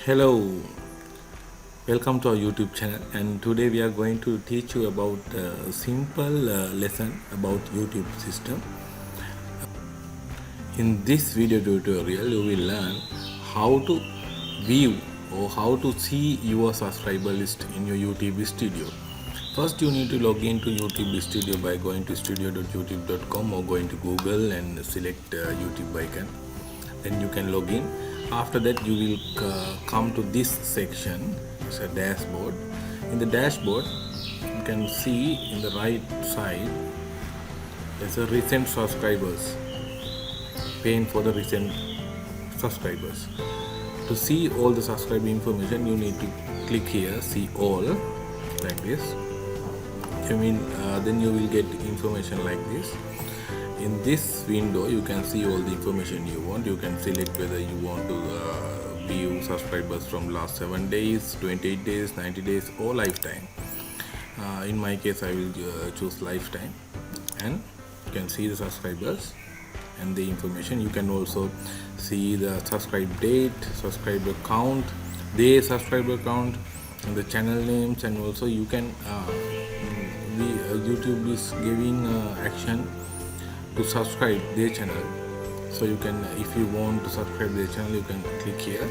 Hello, welcome to our YouTube channel, and today we are going to teach you about a simple lesson about YouTube system. In this video tutorial you will learn how to view or how to see your subscriber list in your YouTube studio. First you need to log into YouTube studio by going to studio.youtube.com or going to Google and select YouTube icon. Then you can log in. After that you will come to this section. It's a dashboard. In the dashboard you can see in the right side there's a recent subscribers, paying for the recent subscribers. To see all the subscriber information you need to click here, see all, like this. Then you will get information like this. In this window you can see all the information you want. You can select whether you want to view subscribers from last 7 days, 28 days, 90 days or lifetime. In my case I will choose lifetime, and you can see the subscribers and the information. You can also see the subscribe date, subscriber count, their subscriber count, and the channel names, and also you can YouTube is giving action to subscribe their channel. So you can, if you want to subscribe their channel, you can click here,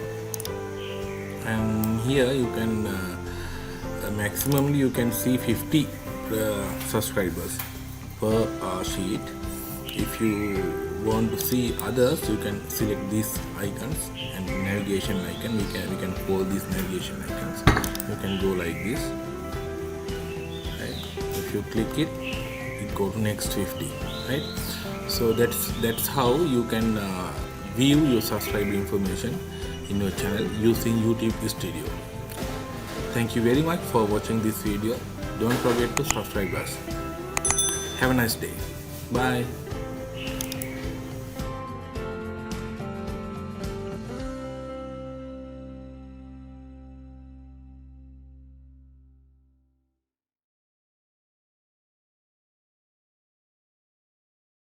and here you can maximally you can see 50 subscribers per sheet. If you want to see others, you can select these icons and navigation icon. We can call these navigation icons. You can go like this, right? If you click it, it go to next 50, right? So that's how you can view your subscriber information in your channel using YouTube Studio. Thank you very much for watching this video. Don't forget to subscribe us. Have a nice day. Bye.